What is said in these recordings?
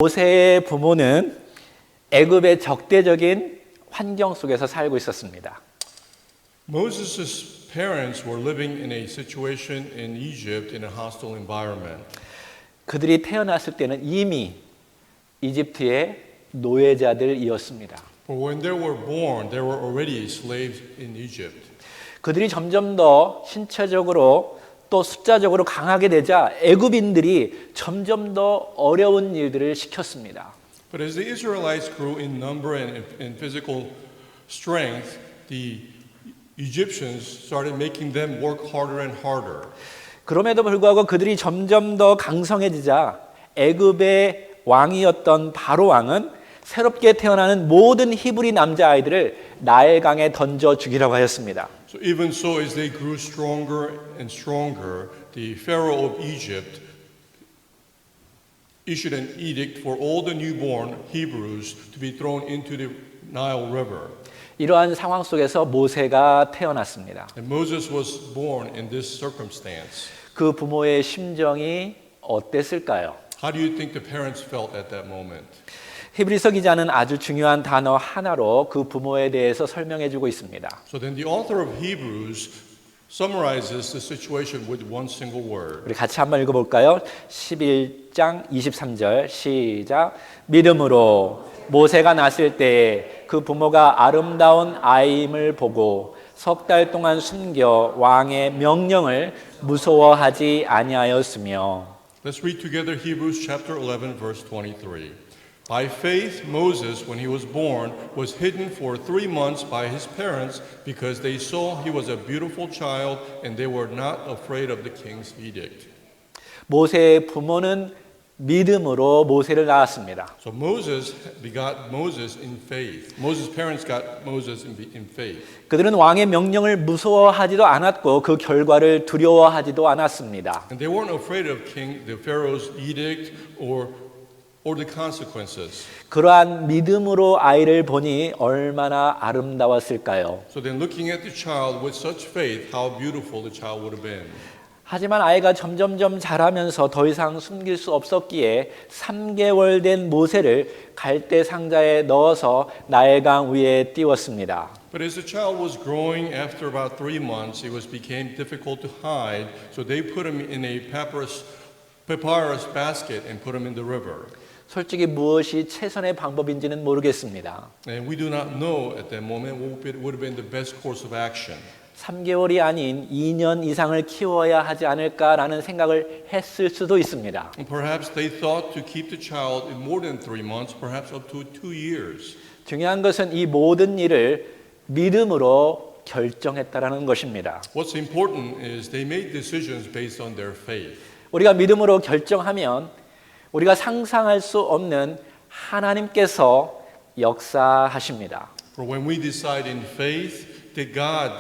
모세의 부모는 애굽의 적대적인 환경 속에서 살고 있었습니다. Moses' parents were living in a situation in Egypt in a hostile environment. 그들이 태어났을 때는 이미 이집트의 노예자들이었습니다. For when they were born, they were already slaves in Egypt. 그들이 점점 더 신체적으로 또 숫자적으로 강하게 되자 애굽인들이 점점 더 어려운 일들을 시켰습니다. But as the Israelites grew in number and in physical strength, the Egyptians started making them work harder and harder. 그럼에도 불구하고 그들이 점점 더 강성해지자 애굽의 왕이었던 바로 왕은 새롭게 태어나는 모든 히브리 남자아이들을 나일강에 던져 죽이라고 하였습니다. So even so, as they grew stronger and stronger, the Pharaoh of Egypt issued an edict for all the newborn Hebrews to be thrown into the Nile River. 이러한 상황 속에서 모세가 태어났습니다. And Moses was born in this circumstance. 그 부모의 심정이 어땠을까요? How do you think the parents felt at that moment? 히브리서 기자는 아주 중요한 단어 하나로 그 부모에 대해서 설명해 주고 있습니다. So then the author of Hebrews summarizes the situation with one single word. 우리 같이 한번 읽어볼까요? 11장 23절 시작. 믿음으로 모세가 났을 때에 그 부모가 아름다운 아이임을 보고 석 달 동안 숨겨 왕의 명령을 무서워하지 아니하였으며. Let's read together Hebrews chapter 11 verse 23. By faith, Moses, when he was born, was hidden for 3 months by his parents because they saw he was a beautiful child and they were not afraid of the king's edict. 모세의 부모는 믿음으로 모세를 낳았습니다. So Moses begot Moses in faith. Moses' parents got Moses in faith. 그들은 왕의 명령을 무서워하지도 않았고 그 결과를 두려워하지도 않았습니다. And they weren't afraid of the Pharaoh's edict or the consequences. 그러한 믿음으로 아이를 보니 얼마나 아름다웠을까요? So then looking at the child with such faith, how beautiful the child would have been. 하지만 아이가 점점점 자라면서 더 이상 숨길 수 없었기에 3개월 된 모세를 갈대 상자에 넣어서 나일강 위에 띄웠습니다. But as the child was growing, after about 3 months, it became difficult to hide. So they put him in a papyrus basket and put him in the river. 솔직히 무엇이 최선의 방법인지는 모르겠습니다. And we do not know at that moment what would have been the best course of action. 3개월이 아닌 2년 이상을 키워야 하지 않을까라는 생각을 했을 수도 있습니다. And perhaps they thought to keep the child in more than 3 months, perhaps up to 2 years. 중요한 것은 이 모든 일을 믿음으로 결정했다라는 것입니다. What's important is they made decisions based on their faith. 우리가 믿음으로 결정하면 우리가 상상할 수 없는 하나님께서 역사하십니다. For when we decide in faith that God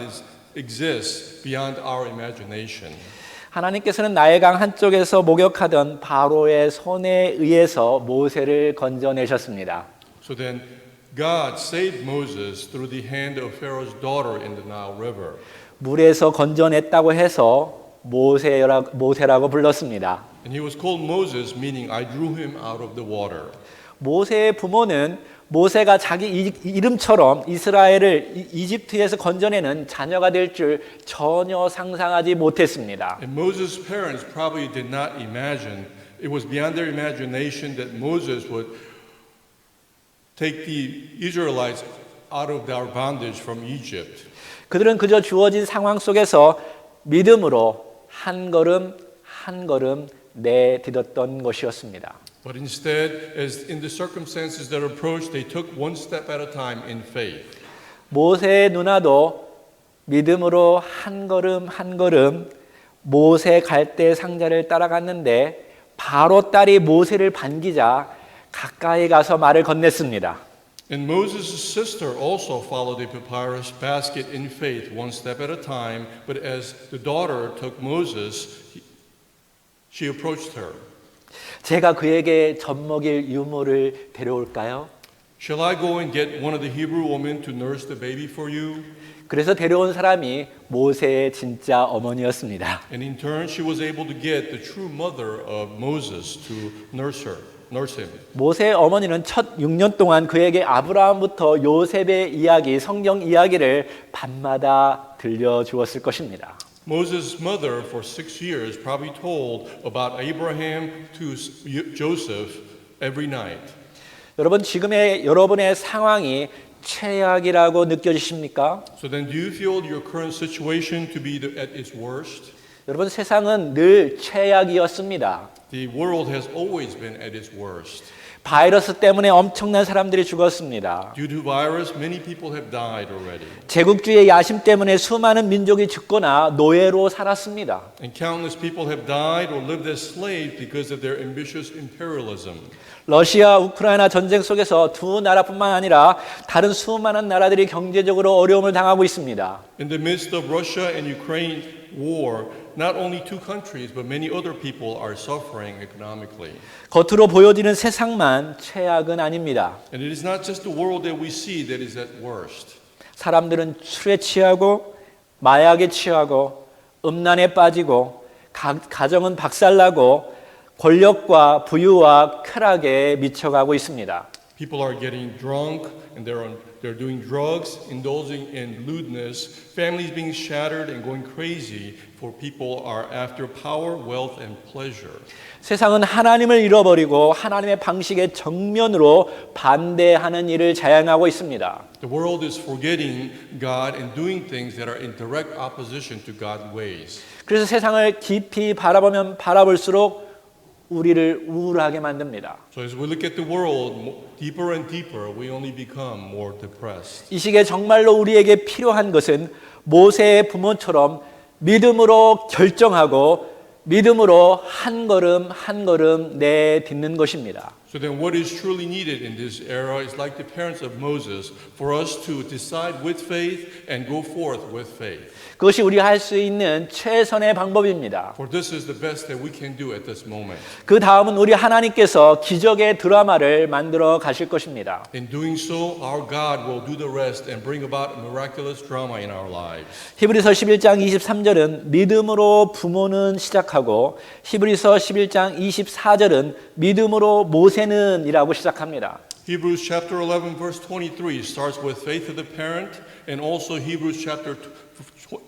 exists beyond our imagination. 하나님께서는 나일강 한쪽에서 목욕하던 바로의 손에 의해서 모세를 건져내셨습니다. So then God saved Moses through the hand of Pharaoh's daughter in the Nile River. 물에서 건져냈다고 해서 모세라고 불렀습니다. And he was called Moses, meaning I drew him out of the water. 모세의 부모는 모세가 자기 이름처럼 이스라엘을 이집트에서 건져내는 자녀가 될 줄 전혀 상상하지 못했습니다. And Moses' parents probably did not imagine, it was beyond their imagination that Moses would take the Israelites out of their bondage from Egypt. 그들은 그저 주어진 상황 속에서 믿음으로 한 걸음 한 걸음 내딛었던 것이었습니다. But instead, as in the circumstances that approached, they took one step at a time in faith. 모세의 누나도 믿음으로 한 걸음 한 걸음 모세 갈대 상자를 따라갔는데 바로 딸이 모세를 반기자 가까이 가서 말을 건넸습니다. And Moses' sister also followed the papyrus basket in faith, one step at a time. But as the daughter took Moses, she approached her. 제가 그에게 젖먹일 유모를 데려올까요? Shall I go and get one of the Hebrew women to nurse the baby for you? 그래서 데려온 사람이 모세의 진짜 어머니였습니다. And in turn, she was able to get the true mother of Moses to nurse her. nurse him. 모세의 어머니는 첫 6년 동안 그에게 아브라함부터 요셉의 이야기, 성경 이야기를 밤마다 들려주었을 것입니다. Moses' mother for 6 years probably told about Abraham to Joseph every night. 여러분, 지금의 여러분의 상황이 최악이라고 느껴지십니까? So then do you feel your current situation to be at its worst? 여러분, 세상은 늘 최악이었습니다. The world has always been at its worst. 바이러스 때문에 엄청난 사람들이 죽었습니다. Due to virus, many people have died already. 제국주의의 야심 때문에 수많은 민족이 죽거나 노예로 살았습니다. And countless people have died or lived as slaves because of their ambitious imperialism. 러시아, 우크라이나 전쟁 속에서 두 나라뿐만 아니라 다른 수많은 나라들이 경제적으로 어려움을 당하고 있습니다. In the midst of Russia and Ukraine war, not only two countries, but many other people are suffering economically. 겉으로 보여지는 세상만 최악은 아닙니다. And it is not just the world that we see that is at worst. 사람들은 술에 취하고 마약에 취하고 음란에 빠지고 가정은 박살나고 권력과 부유와 쾌락에 미쳐가고 있습니다. People are getting drunk and they're doing drugs, indulging in lewdness. Families being shattered and going crazy for people are after power, wealth, and pleasure. 세상은 하나님을 잃어버리고 하나님의 방식에 정면으로 반대하는 일을 자행하고 있습니다. The world is forgetting God and doing things that are in direct opposition to God's ways. 그래서 세상을 깊이 바라보면 바라볼수록 우리를 우울하게 만듭니다. So as we look at the world deeper and deeper, we only become more depressed. 이 시기에 정말로 우리에게 필요한 것은 모세의 부모처럼 믿음으로 결정하고 믿음으로 한 걸음 한 걸음 내딛는 것입니다. So then what is truly needed in this era is like the parents of Moses, for us to decide with faith and go forth with faith. 그것이 우리가 할 수 있는 최선의 방법입니다. For this is the best that we can do at this moment. 그 다음은 우리 하나님께서 기적의 드라마를 만들어 가실 것입니다. In doing so, our God will do the rest and bring about a miraculous drama in our lives. 히브리서 11장 23절은 믿음으로 부모는 시작하고 히브리서 11장 24절은 믿음으로 모세는 이라고 시작합니다. Hebrews chapter 11 verse 23 starts with faith of the parent, and also Hebrews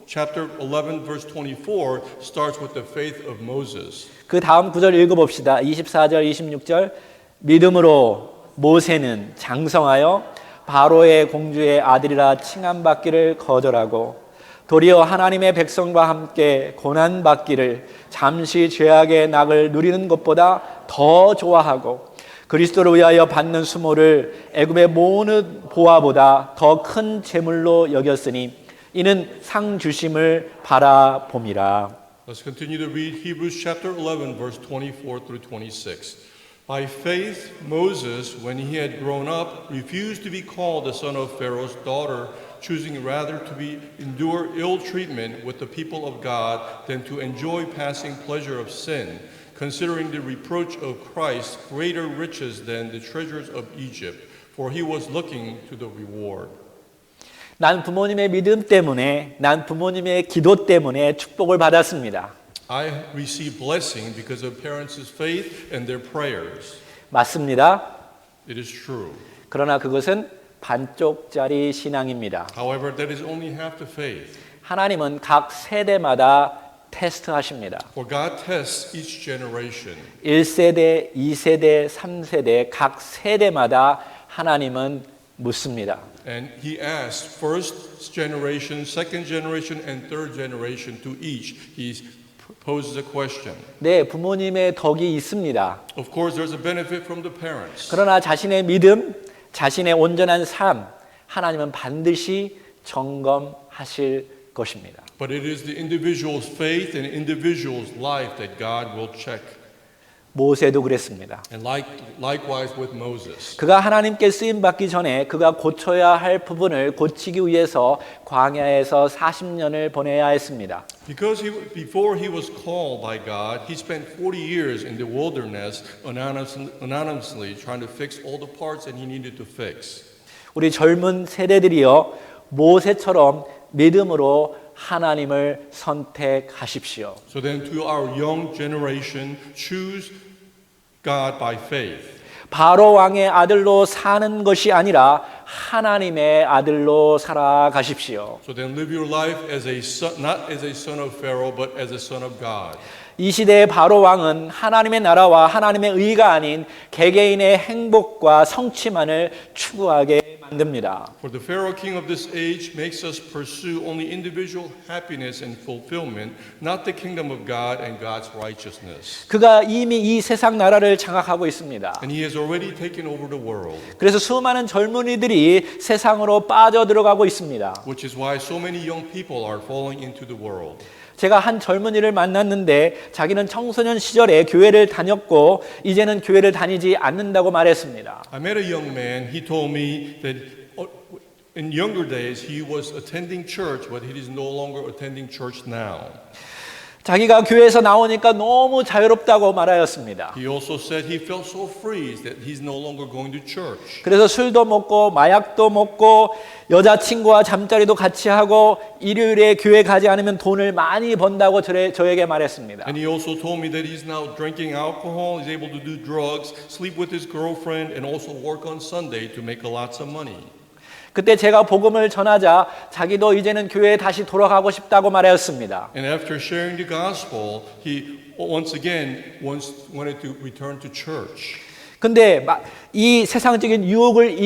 chapter 11 verse 24 starts with the faith of Moses. 그 다음 구절 읽어봅시다. 24절 26절 믿음으로 모세는 장성하여 바로의 공주의 아들이라 칭함받기를 거절하고 도리어 하나님의 백성과 함께 고난받기를 잠시 죄악의 낙을 누리는 것보다 더 좋아하고 그리스도를 위하여 받는 수모를 애굽의 모든 보화보다 더 큰 재물로 여겼으니 이는 상 주심을 바라봄이라. Let's continue to read Hebrews chapter 11 verse 24 through 26. By faith Moses, when he had grown up, refused to be called the son of Pharaoh's daughter, choosing rather to endure ill treatment with the people of God than to enjoy passing pleasure of sin, considering the reproach of Christ greater riches than the treasures of Egypt, for he was looking to the reward. 난 부모님의 믿음 때문에, 난 부모님의 기도 때문에 축복을 받았습니다. I received blessing because of parents' faith and their prayers. 맞습니다. It is true. 그러나 그것은 반쪽짜리 신앙입니다. However, that is only half the faith. 하나님은 각 세대마다 테스트하십니다. For God tests each generation. 1세대, 2세대, 3세대 각 세대마다 하나님은 묻습니다. And he asked first generation, second generation, and third generation to each. He poses a question. 네, 부모님의 덕이 있습니다. Of course, there's a benefit from the parents. 그러나 자신의 믿음, 자신의 온전한 삶, 하나님은 반드시 점검하실 것입니다. But it is the individual's faith and individual's life that God will check. 모세도 그랬습니다. And likewise with Moses. 그가 하나님께 쓰임 받기 전에 그가 고쳐야 할 부분을 고치기 위해서 광야에서 40년을 보내야 했습니다. Because before he was called by God, he spent 40 years in the wilderness anonymously trying to fix all the parts that he needed to fix. 우리 젊은 세대들이여 모세처럼 믿음으로 하나님을 선택하십시오. So then to our young generation, choose God by faith. 바로 왕의 아들로 사는 것이 아니라 하나님의 아들로 살아가십시오. So then live your life as a son, not as a son of Pharaoh, but as a son of God. 이 시대의 바로 왕은 하나님의 나라와 하나님의 의가 아닌 개개인의 행복과 성취만을 추구하게 만듭니다. For the Pharaoh king of this age makes us pursue only individual happiness and fulfillment, not the kingdom of God and God's righteousness. 그가 이미 이 세상 나라를 장악하고 있습니다. And he has already taken over the world, 그래서 수많은 젊은이들이 세상으로 빠져들어가고 있습니다. which is why so many young people are falling into the world. 제가 한 젊은이를 만났는데 자기는 청소년 시절에 교회를 다녔고 이제는 교회를 다니지 않는다고 말했습니다. I met a young man. He told me that in younger days he was attending church, but he is no longer attending church now. 자기가 교회에서 나오니까 너무 자유롭다고 말하였습니다. He also said he felt so free that he's no longer going to church. 그래서 술도 먹고 마약도 먹고 여자친구와 잠자리도 같이 하고 일요일에 교회 가지 않으면 돈을 많이 번다고 저에게 말했습니다. And he also told me that he's now drinking alcohol, he's able to do drugs, sleep with his girlfriend, and also work on Sunday to make lots of money. 그때 제가 복음을 전하자 자기도 이제는 교회에 다시 돌아가고 싶다고 말하였습니다. And after sharing the gospel, he once again wanted to return to church. 근데 이 세상적인 유혹을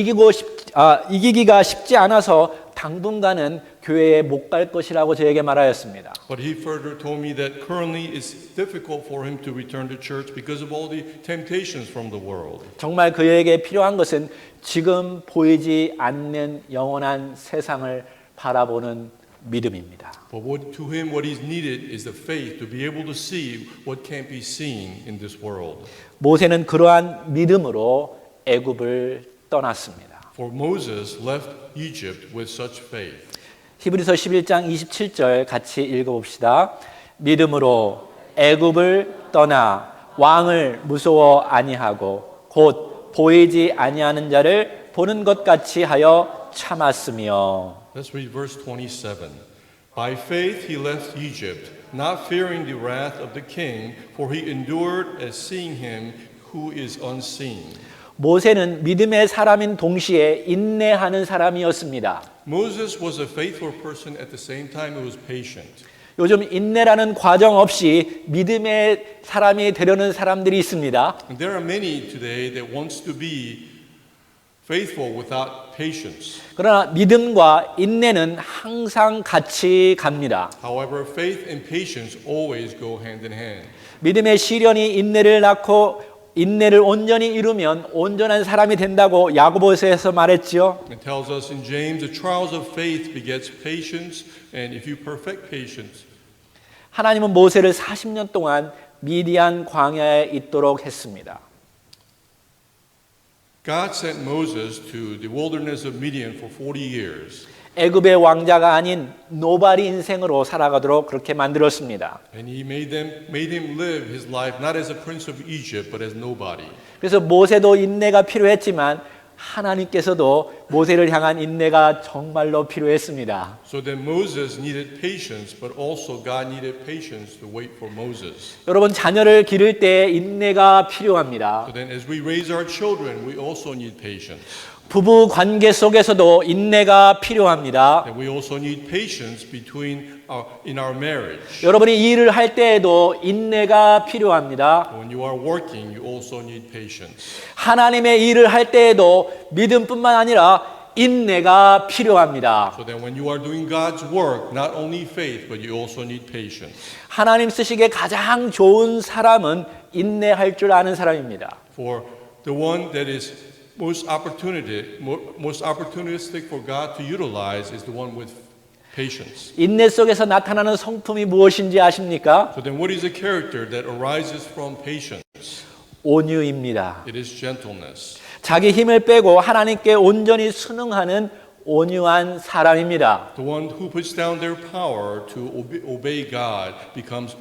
이기기가 쉽지 않아서 당분간은 교회에 못 갈 것이라고 저에게 말하였습니다. But he further told me that currently it's difficult for him to return to church because of all the temptations from the world. 정말 그에게 필요한 것은 지금 보이지 않는 영원한 세상을 바라보는 믿음입니다. But to him what is needed is the faith to be able to see what can't be seen in this world. 모세는 그러한 믿음으로 애굽을 떠났습니다. For Moses left Egypt with such faith. 히브리서 11장 27절 같이 읽어봅시다. 믿음으로 애굽을 떠나 왕을 무서워 아니하고 곧 보이지 아니하는 자를 보는 것 같이 하여 참았으며. Let's read verse 27. By faith he left Egypt, not fearing the wrath of the king, for he endured as seeing him who is unseen. 모세는 믿음의 사람인 동시에 인내하는 사람이었습니다. Moses was a faithful person at the same time he was patient. 요즘 인내라는 과정 없이 믿음의 사람이 되려는 사람들이 있습니다. And there are many today that wants to be faithful without patience. 그러나 믿음과 인내는 항상 같이 갑니다. However, faith and patience always go hand in hand. 믿음의 시련이 인내를 낳고 인내를 온전히 이루면 온전한 사람이 된다고 야고보서에서 말했지요. It tells us in James, the trials of faith begets patience, and if you perfect patience, 하나님은 모세를 40년 동안 미디안 광야에 있도록 했습니다. God sent Moses to the wilderness of Midian for 40 years. 애굽의 왕자가 아닌 노바리 인생으로 살아가도록 그렇게 만들었습니다. And he made him live his life not as a prince of Egypt, but as nobody. 그래서 모세도 인내가 필요했지만 하나님께서도 모세를 향한 인내가 정말로 필요했습니다. So then Moses needed patience, but also God needed patience to wait for Moses. 여러분 자녀를 기를 때 인내가 필요합니다. So then as we raise our children, we also need patience. 부부 관계 속에서도 인내가 필요합니다. And we also need patience in our marriage. 여러분이 일을 할 때에도 인내가 필요합니다. When you are working, you also need patience. 하나님의 일을 할 때에도 믿음뿐만 아니라 인내가 필요합니다. So then when you are doing God's work, not only faith, but you also need patience. 하나님 쓰시기에 가장 좋은 사람은 인내할 줄 아는 사람입니다. For the one that is most opportunistic for God to utilize is the one with patience. 인내 속에서 나타나는 성품이 무엇인지 아십니까? So then what is a character that arises from patience? 온유입니다. It is gentleness. 자기 힘을 빼고 하나님께 온전히 순응하는 온유한 사람입니다. The one who puts down their power to obey God becomes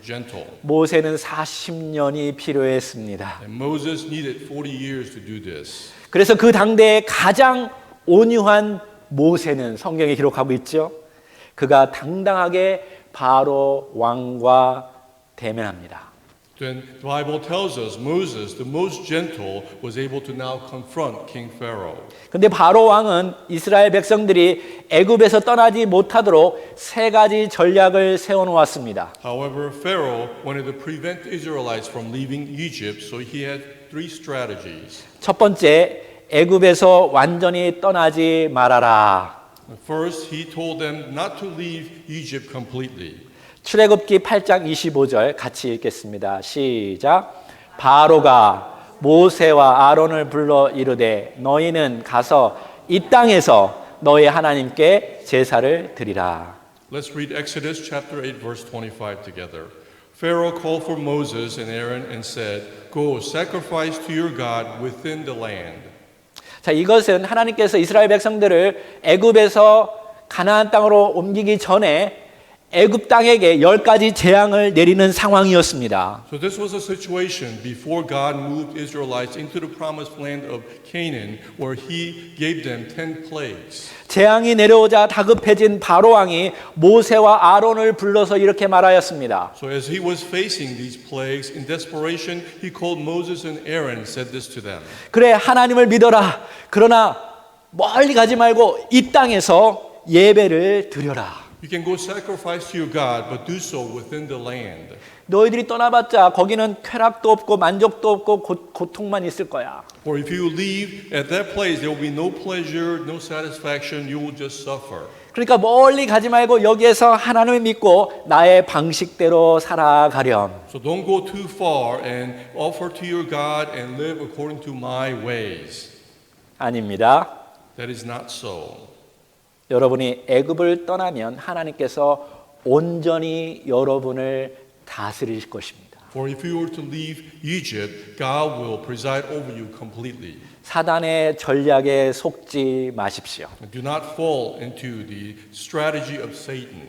gentle. 모세는 40년이 필요했습니다. And Moses needed 40 years to do this. 그래서 그 당대에 가장 온유한 모세는 성경에 기록하고 있죠. 그가 당당하게 바로 왕과 대면합니다. Then the Bible tells us Moses, the most gentle, was able to now confront King Pharaoh. 근데 바로 왕은 이스라엘 백성들이 애굽에서 떠나지 못하도록 세 가지 전략을 세워 놓았습니다. However, Pharaoh wanted to prevent the Israelites from leaving Egypt, so he had three strategies. 첫 번째, 애굽에서 완전히 떠나지 말아라. First, he told them not to leave Egypt completely. 출애굽기 8장 25절 같이 읽겠습니다. 시작. 바로가 모세와 아론을 불러 이르되 너희는 가서 이 땅에서 너희 하나님께 제사를 드리라. Let's read Exodus chapter 8 verse 25 together. Pharaoh called for Moses and Aaron and said, "Go sacrifice to your God within the land." 자, 이것은 하나님께서 이스라엘 백성들을 애굽에서 가나안 땅으로 옮기기 전에 애굽 땅에게 10가지 재앙을 내리는 상황이었습니다. So this was a situation before God moved Israelites into the promised land of Canaan where he gave them 10 plagues. 재앙이 내려오자 다급해진 바로 왕이 모세와 아론을 불러서 이렇게 말하였습니다. So as he was facing these plagues in desperation, he called Moses and Aaron and said this to them. 그래, 하나님을 믿어라. 그러나 멀리 가지 말고 이 땅에서 예배를 드려라. You can go sacrifice to your God, but do so within the land. 너희들이 떠나봤자 거기는 쾌락도 없고 만족도 없고 고통만 있을 거야. For if you leave at that place, there will be no pleasure, no satisfaction, you will just suffer. 그러니까 멀리 가지 말고 여기에서 하나님을 믿고 나의 방식대로 살아가렴. So don't go too far and offer to your God and live according to my ways. 아닙니다. That is not so. 여러분이 애굽을 떠나면 하나님께서 온전히 여러분을 다스릴 것입니다. For if you were to leave Egypt, God will preside over you completely. 사단의 전략에 속지 마십시오. Do not fall into the strategy of Satan.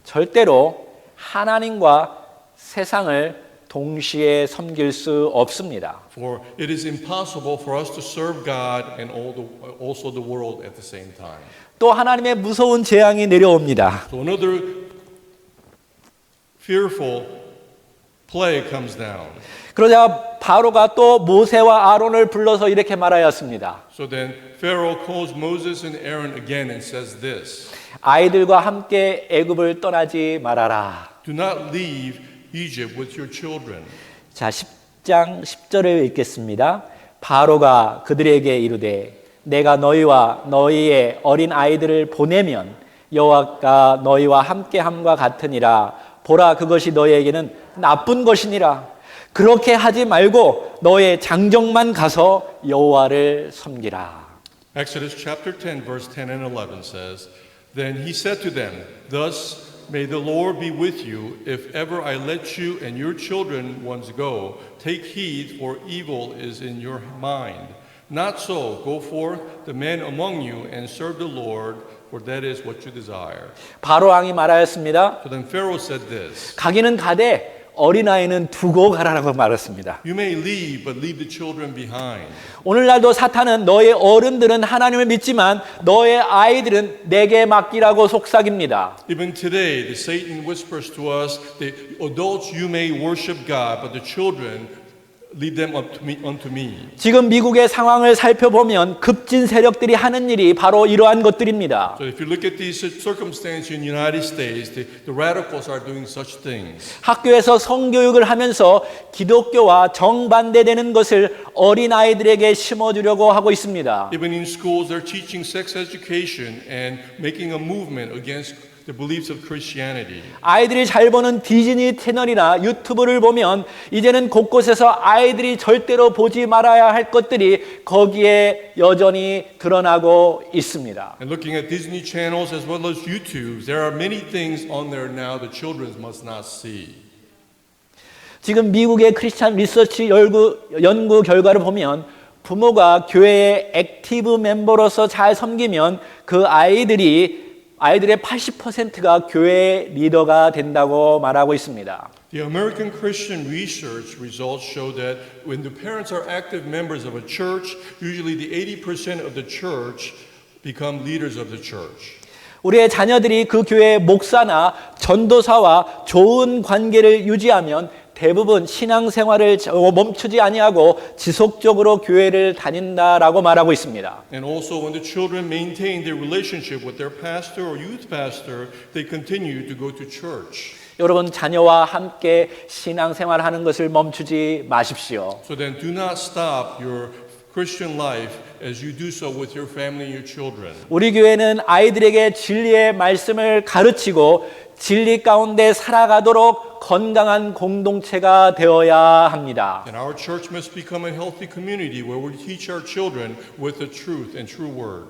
절대로 하나님과 세상을 동시에 섬길 수 없습니다. For it is impossible for us to serve God and also the world at the same time. 또 하나님의 무서운 재앙이 내려옵니다. So another fearful plague comes down. 그러자 바로가 또 모세와 아론을 불러서 이렇게 말하였습니다. So then Pharaoh calls Moses and Aaron again and says this. 아이들과 함께 애굽을 떠나지 말아라. Do not leave Egypt with your children. 자, 10장 10절을 읽겠습니다. 바로가 그들에게 이르되 내가 너희와 너희의 어린 아이들을 보내면 여호와가 너희와 함께함과 같으니라. 보라, 그것이 너희에게는 나쁜 것이니라. 그렇게 하지 말고 너의 장정만 가서 여호와를 섬기라. Exodus chapter 10 verse 10 and 11 says, Then he said to them, Thus may the Lord be with you if ever I let you and your children once go. Take heed, for evil is in your mind. Not so, go forth, the men among you, and serve the Lord, for that is what you desire. 바로 왕이 말하였습니다. So then Pharaoh said this, 가기는 가되 어린아이는 두고 가라라고 말했습니다. You may leave, but leave the children behind. 오늘날도 사탄은 너의 어른들은 하나님을 믿지만 너의 아이들은 내게 맡기라고 속삭입니다. Even today, the Satan whispers to us, the adults you may worship God, but the children lead them up to me, unto me. 지금 미국의 상황을 살펴보면 급진 세력들이 하는 일이 바로 이러한 것들입니다. So if you look at these circumstances in the United States, the radicals are doing such things. 학교에서 성교육을 하면서 기독교와 정반대되는 것을 어린아이들에게 심어주려고 하고 있습니다. Even in schools, they're teaching sex education and making a movement against the beliefs of Christianity. 아이들이 잘 보는 디즈니 채널이나 유튜브를 보면 이제는 곳곳에서 아이들이 절대로 보지 말아야 할 것들이 거기에 여전히 드러나고 있습니다. And looking at Disney channels as well as YouTube, there are many things on there now the children must not see. 지금 미국의 크리스찬 리서치 연구 결과를 보면 부모가 교회의 액티브 멤버로서 잘 섬기면 그 아이들의 80%가 교회 리더가 된다고 말하고 있습니다. The American Christian research results show that when the parents are active members of a church, usually the 80% of the church become leaders of the church. 우리의 자녀들이 그 교회의 목사나 전도사와 좋은 관계를 유지하면 대부분 신앙생활을 멈추지 아니하고 지속적으로 교회를 다닌다라고 말하고 있습니다. And also, when the children maintain their relationship with their pastor or youth pastor, they continue to go to church. 여러분 자녀와 함께 신앙생활하는 것을 멈추지 마십시오. So then do not stop your Christian life as you do so with your family and your children. 우리 교회는 아이들에게 진리의 말씀을 가르치고 진리 가운데 살아가도록 건강한 공동체가 되어야 합니다. And our church must become a healthy community where we teach our children with the truth and true word.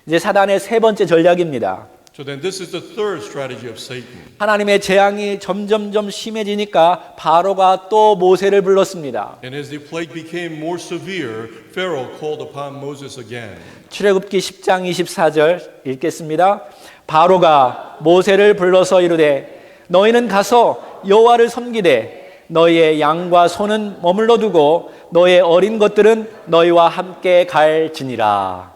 이제 사단의 세 번째 전략입니다. So then this is the third strategy of Satan. 하나님의 재앙이 점점점 심해지니까 바로가 또 모세를 불렀습니다. And as the plague became more severe, Pharaoh called upon Moses again. 출애굽기 10장 24절 읽겠습니다. 바로가 모세를 불러서 이르되 너희는 가서 여호와를 섬기되 너희의 양과 소는 머물러 두고 너희의 어린 것들은 너희와 함께 갈지니라.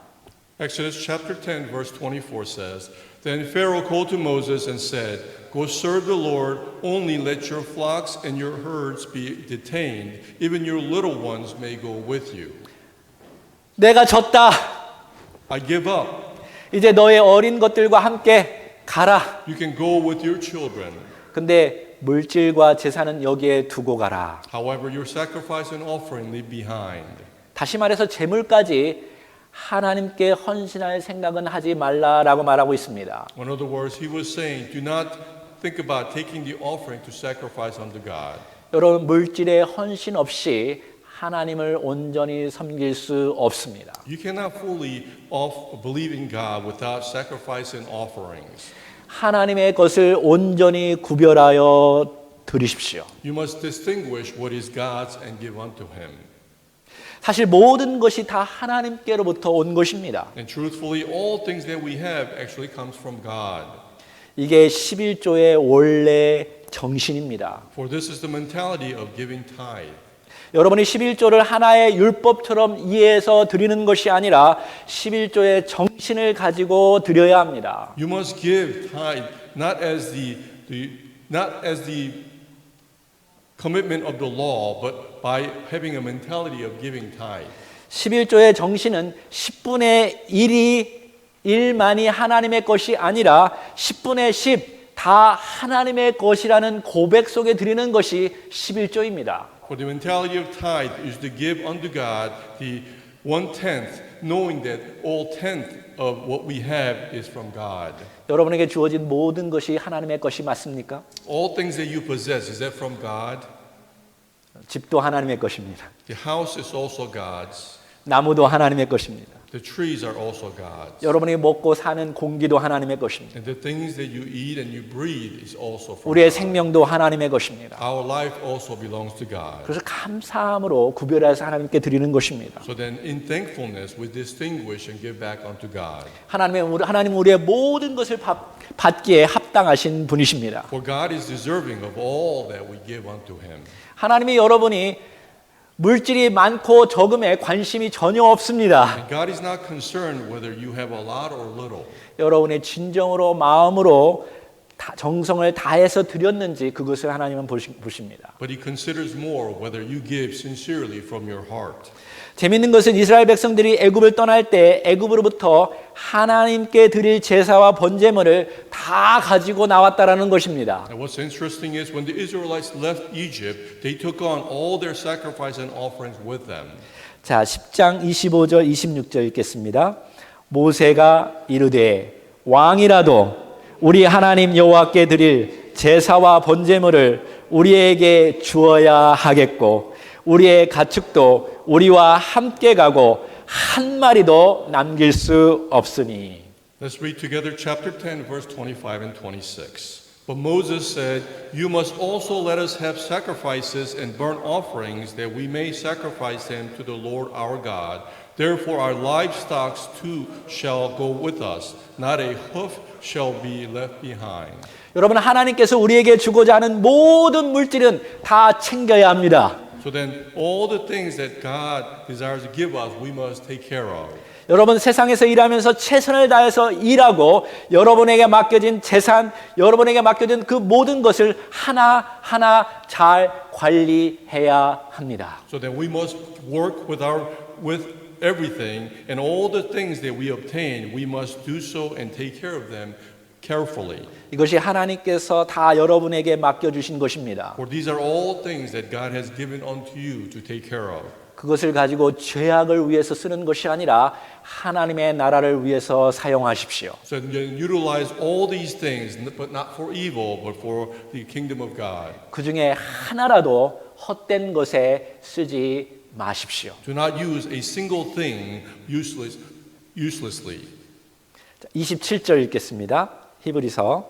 Exodus chapter 10 verse 24 says, Then Pharaoh called to Moses and said, Go serve the Lord, only let your flocks and your herds be detained, even your little ones may go with you. 내가 졌다. I give up. 이제 너의 어린 것들과 함께 가라. You can go with your children. 근데 물질과 재산은 여기에 두고 가라. However, your sacrifice and offering leave behind. 다시 말해서 재물까지 하나님께 헌신할 생각은 하지 말라라고 말하고 있습니다. In other words, he was saying, do not think about taking the offering to sacrifice unto God. 여러분 물질의 헌신 없이 하나님을 온전히 섬길 수 없습니다. You cannot fully believe in God without sacrifice and offerings. 하나님의 것을 온전히 구별하여 드리십시오. You must distinguish what is God's and give unto him. 사실 모든 것이 다 하나님께로부터 온 것입니다. And truthfully, all things that we have actually comes from God. 이게 11조의 원래 정신입니다. For this is the mentality of giving tithe. 여러분이 11조를 하나의 율법처럼 이해해서 드리는 것이 아니라 11조의 정신을 가지고 드려야 합니다. You must give tithe not as the commitment of the law, but by having a mentality of giving tithe. 11조의 정신은 10분의 1만이 하나님의 것이 아니라 10분의 10 다 하나님의 것이라는 고백 속에 드리는 것이 11조입니다. For the mentality of tithe is to give unto God the 1/10, knowing that all 10th of what we have is from God. 여러분에게 주어진 모든 것이 하나님의 것이 맞습니까? All things that you possess, is that from God? 집도 하나님의 것입니다. The house is also God's. 나무도 하나님의 것입니다. The trees are also God's. 여러분이 먹고 사는 공기도 하나님의 것입니다. And the things that you eat and you breathe is also from 우리의 God. 생명도 하나님의 것입니다. Our life also belongs to God. 그래서 감사함으로 구별해서 하나님께 드리는 것입니다. So then in thankfulness we distinguish and give back unto God. 하나님 우리의 모든 것을 받기에 합당하신 분이십니다. For God is deserving of all that we give unto him. 하나님이 여러분이 물질이 많고 적음에 관심이 전혀 없습니다. And God is not concerned whether you have a lot or little. 여러분의 진정으로 마음으로 정성을 다해서 드렸는지 그것을 하나님은 보십니다. But he considers more whether you give sincerely from your heart. 재밌는 것은 이스라엘 백성들이 애굽을 떠날 때 애굽으로부터 하나님께 드릴 제사와 번제물을 다 가지고 나왔다라는 것입니다. And what's interesting is when the Israelites left Egypt, they took on all their sacrifice and offerings with them. 자, 10장 25절 26절 읽겠습니다. 모세가 이르되 왕이라도 우리 하나님 여호와께 드릴 제사와 번제물을 우리에게 주어야 하겠고 우리의 가축도 우리와 함께 가고 한 마리도 남길 수 없으니. Let's read together chapter 10 verse 25 and 26. But Moses said, You must also let us have sacrifices and burnt offerings that we may sacrifice them to the Lord our God. Therefore our livestock too shall go with us, not a hoof shall be left behind. 여러분 하나님께서 우리에게 주고자 하는 모든 물질은 다 챙겨야 합니다. So then all the things that God desires to give us, we must take care of. 여러분 세상에서 일하면서 최선을 다해서 일하고 여러분에게 맡겨진 재산, 여러분에게 맡겨진 그 모든 것을 하나하나 잘 관리해야 합니다. So then we must work with everything, and all the things that we obtain, we must do so and take care of them carefully. 이것이 하나님께서 다 여러분에게 맡겨주신 것입니다. For these are all things that God has given unto you to take care of. 그것을 가지고 죄악을 위해서 쓰는 것이 아니라 하나님의 나라를 위해서 사용하십시오. So utilize all these things, but not for evil, but for the kingdom of God. 그 중에 하나라도 헛된 것에 쓰지 마십시오. Do not use a single thing uselessly. 27절 읽겠습니다. 히브리서.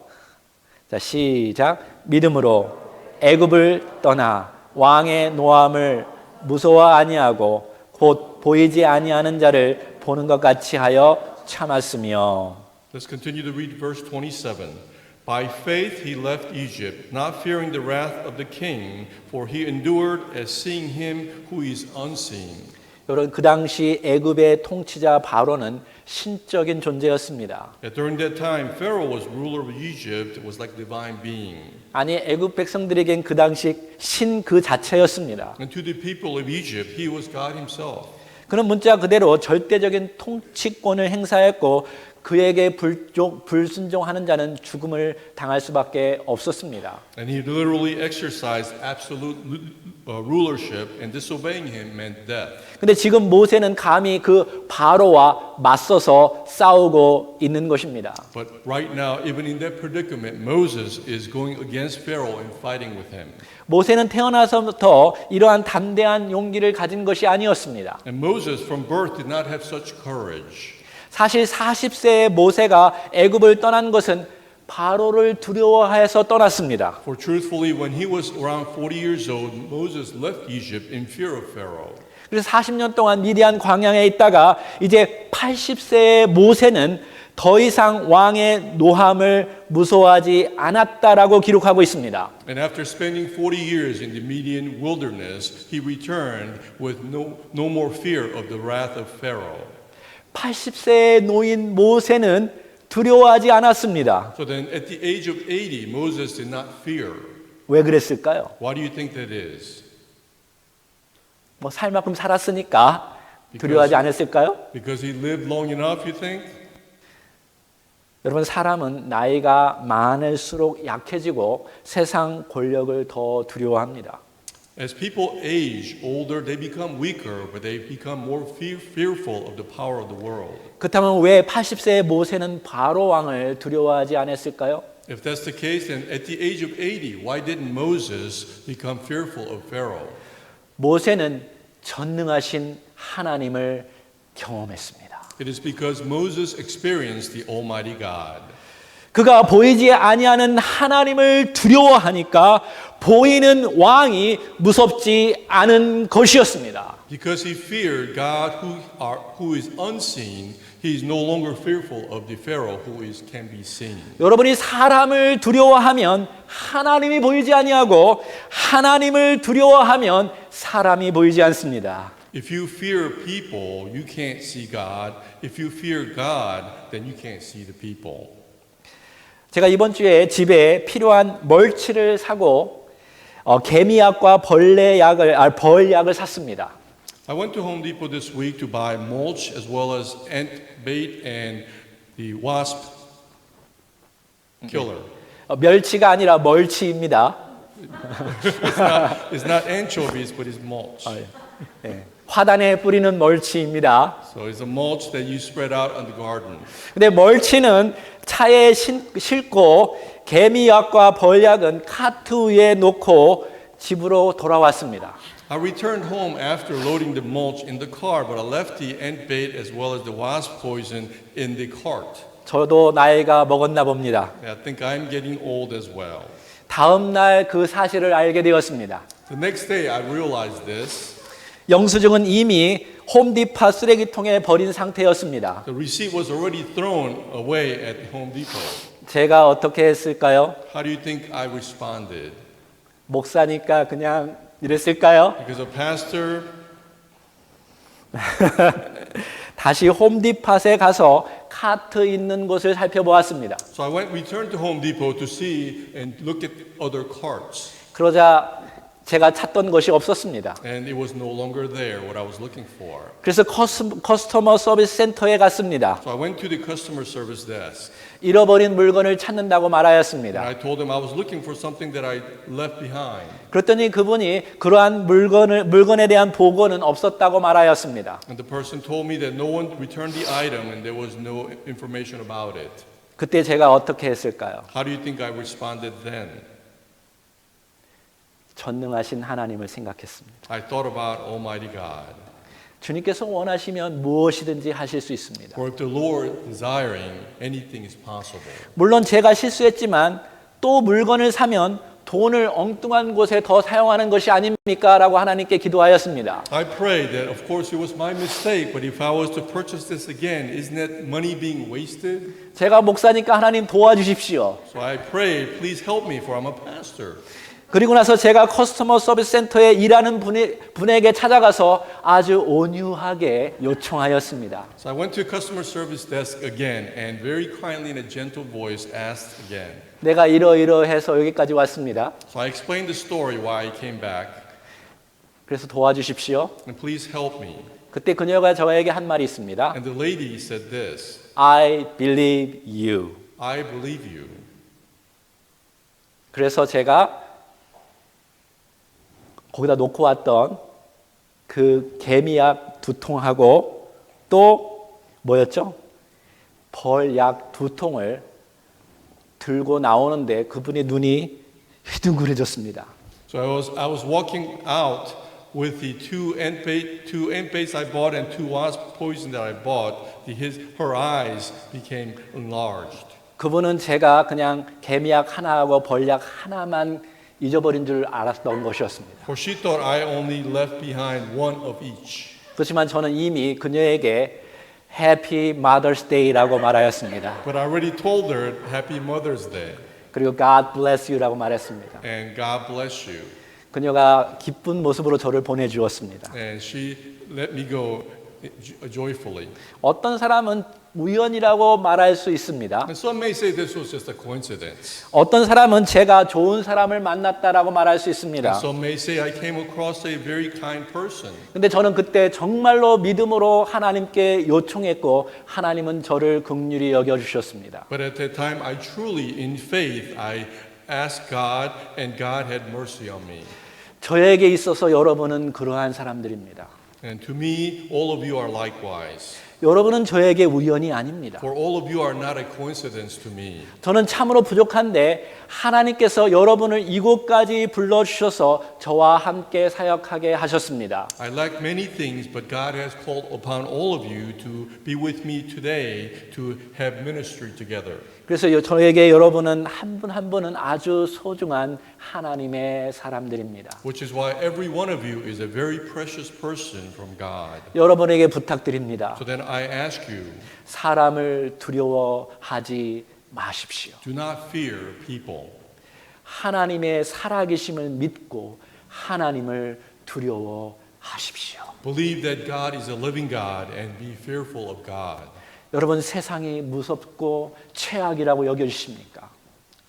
자, 시작. 믿음으로 애굽을 떠나 왕의 노함을 무서워 아니하고 곧 보이지 아니하는 자를 보는 것 같이 하여 참았으며. Let's continue to read verse 27. By faith he left Egypt, not fearing the wrath of the king, for he endured as seeing him who is unseen. 여러분 그 당시 애굽의 통치자 바로는 신적인 존재였습니다. During that time, Pharaoh was ruler of Egypt, was like divine being. 아니 애굽 백성들에겐 그 당시 신 그 자체였습니다. And to the people of Egypt, he was God himself. 그는 문자 그대로 절대적인 통치권을 행사했고 그에게 불순종하는 자는 죽음을 당할 수밖에 없었습니다. And he literally exercised absolute rulership, and disobeying him meant death. 근데 지금 모세는 감히 그 바로와 맞서서 싸우고 있는 것입니다. But right now, even in that predicament, Moses is going against Pharaoh and fighting with him. 모세는 태어나서부터 이러한 담대한 용기를 가진 것이 아니었습니다. And Moses from birth did not have such courage. 사실 40세의 모세가 애굽을 떠난 것은 바로를 두려워해서 떠났습니다. For truthfully, when he was around 40 years old, Moses left Egypt in fear of Pharaoh. 그래서 40년 동안 미디안 광야에 있다가 이제 80세의 모세는 더 이상 왕의 노함을 무서워하지 않았다라고 기록하고 있습니다. And after spending 40 years in the Median wilderness, he returned with no more fear of the wrath of Pharaoh. 80세의 노인 모세는 두려워하지 않았습니다. So then at the age of 80, Moses did not fear. 왜 그랬을까요? Why do you think that is? 뭐 살 만큼 살았으니까 두려워하지 않았을까요? Because he lived long enough, you think? 여러분 사람은 나이가 많을수록 약해지고 세상 권력을 더 두려워합니다. As people age older, they become weaker, but they become more fearful of the power of the world. 그렇다면 왜 80세의 모세는 바로 왕을 두려워하지 않았을까요? If that's the case, then at the age of 80, why didn't Moses become fearful of Pharaoh? 모세는 전능하신 하나님을 경험했습니다. It is because Moses experienced the Almighty God. 그가 보이지 아니하는 하나님을 두려워하니까 보이는 왕이 무섭지 않은 것이었습니다. Because he feared God who is unseen, he is no longer fearful of the Pharaoh who can be seen. 여러분이 사람을 두려워하면 하나님이 보이지 아니하고 하나님을 두려워하면 사람이 보이지 않습니다. If you fear people, you can't see God. If you fear God, then you can't see the people. 제가 이번 주에 집에 필요한 멀치를 사고 개미약과 벌약을 샀습니다. I went to Home Depot this week to buy mulch as well as ant bait and the wasp killer. 멸치가 아니라 멀치입니다. It's not anchovies, but it's mulch. 네. 화단에 뿌리는 멀치입니다. So it's a mulch that you spread out on the garden. 근데 멀치는 차에 싣고 개미약과 벌약은 카트 위에 놓고 집으로 돌아왔습니다. I returned home after loading the mulch in the car, but I left the ant bait as well as the wasp poison in the cart. 저도 나이가 먹었나 봅니다. I think I'm getting old as well. 다음 날 그 사실을 알게 되었습니다. The next day I realized this. 영수증은 이미 홈디파 쓰레기통에 버린 상태였습니다. The receipt was already thrown away at Home Depot. 제가 어떻게 했을까요? How do you think I responded? 목사니까 그냥 이랬을까요? Because a pastor, 다시 홈디팟에 가서 카트 있는 곳을 살펴보았습니다. so I returned to Home Depot to see and look at other carts. 그러자 제가 찾던 것이 없었습니다. And it was no longer there, what I was looking for. 그래서 커스터머 서비스 센터에 갔습니다. So I went to the customer service desk. 잃어버린 물건을 찾는다고 And 말하였습니다. I told them I was looking for something that I left behind. 그랬더니 그분이 그러한 물건에 대한 보고는 없었다고 말하였습니다. And the person told me that no one returned the item and there was no information about it. 그때 제가 어떻게 했을까요? How do you think I responded then? 전능하신 하나님을 생각했습니다. I thought about Almighty God. 주님께서 원하시면 무엇이든지 하실 수 있습니다. For if the Lord desiring, anything is possible. 물론 제가 실수했지만 또 물건을 사면 돈을 엉뚱한 곳에 더 사용하는 것이 아닙니까? 라고 하나님께 기도하였습니다. I pray that, of course, it was my mistake, but if I was to purchase this again, isn't that money being wasted? 제가 목사니까 하나님 도와주십시오. So I pray, please help me, for I'm a pastor. 그리고 나서 제가 커스터머 서비스 센터에 일하는 분에게 찾아가서 아주 온유하게 요청하였습니다. So I went to customer service desk again and very kindly in a gentle voice asked again. 내가 이러이러해서 여기까지 왔습니다. So I explained the story why I came back 그래서 도와주십시오. and please help me. 그때 그녀가 저에게 한 말이 있습니다. And the lady said this, I believe you. I believe you. 그래서 제가 거기다 놓고 왔던 그 개미약 2통하고 또 뭐였죠? 벌약 2통을 들고 나오는데 그분의 눈이 휘둥그레졌습니다. So I was walking out with the two ant baits I bought and 2 wasp poison that I bought. Her eyes became enlarged. 그분은 제가 그냥 개미약 하나하고 벌약 하나만 잊어버린 줄 알았던 것이었습니다. For she thought I only left behind one of each. 그렇지만 저는 이미 그녀에게 Happy Mother's Day라고 말하였습니다. But I already told her Happy Mother's Day 그리고 God bless you라고 말했습니다. and God bless you. 그녀가 기쁜 모습으로 저를 보내주었습니다. And she let me go joyfully. 어떤 사람은 우연이라고 말할 수 있습니다. And some may say this was just a coincidence. 어떤 사람은 제가 좋은 사람을 만났다라고 말할 수 있습니다. And some may say I came across a very kind person. 근데 저는 그때 정말로 믿음으로 하나님께 요청했고 하나님은 저를 긍휼히 여겨 주셨습니다. But at that time I truly in faith I asked God and God had mercy on me. 저에게 있어서 여러분은 그러한 사람들입니다. And to me all of you are likewise. 여러분은 저에게 우연이 아닙니다. For all of you are not a coincidence to me. 저는 참으로 부족한데 하나님께서 여러분을 이곳까지 불러주셔서 저와 함께 사역하게 하셨습니다. I lack many things, but God has called upon all of you to be with me today to have ministry together. 그래서 저에게 여러분은 한 분 한 분은 아주 소중한 하나님의 사람들입니다. Which is why every one of you is a very precious person from God. 여러분에게 부탁드립니다. So then I ask you, 사람을 두려워하지 마십시오. do not fear people. 하나님의 살아계심을 믿고 하나님을 두려워하십시오. Believe that God is a living God and be fearful of God. 여러분 세상이 무섭고 최악이라고 여겨주십니까?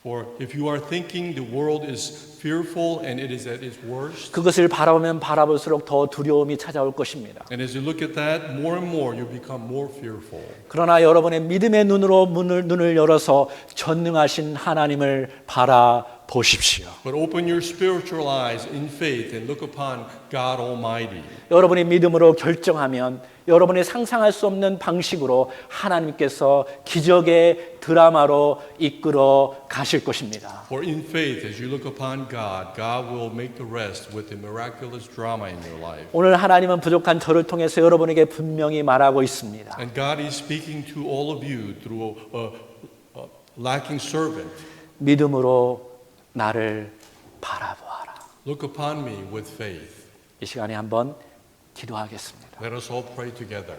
For if you are thinking the world is fearful and it is at its worst, 그것을 바라보면 바라볼수록 더 두려움이 찾아올 것입니다. and as you look at that, more and more you become more fearful. 그러나 여러분의 믿음의 눈으로 눈을 열어서 전능하신 하나님을 바라보십시오. But open your spiritual eyes in faith and look upon God Almighty. 여러분의 믿음으로 결정하면 여러분이 상상할 수 없는 방식으로 하나님께서 기적의 드라마로 이끌어 가실 것입니다. For in faith, as you look upon God, God will make the rest with the miraculous drama in your life. 오늘 하나님은 부족한 저를 통해서 여러분에게 분명히 말하고 있습니다. And God is speaking to all of you through a lacking servant. 믿음으로 나를 바라보아라. Look upon me with faith. 이 시간에 한번 기도하겠습니다. Let us all pray together.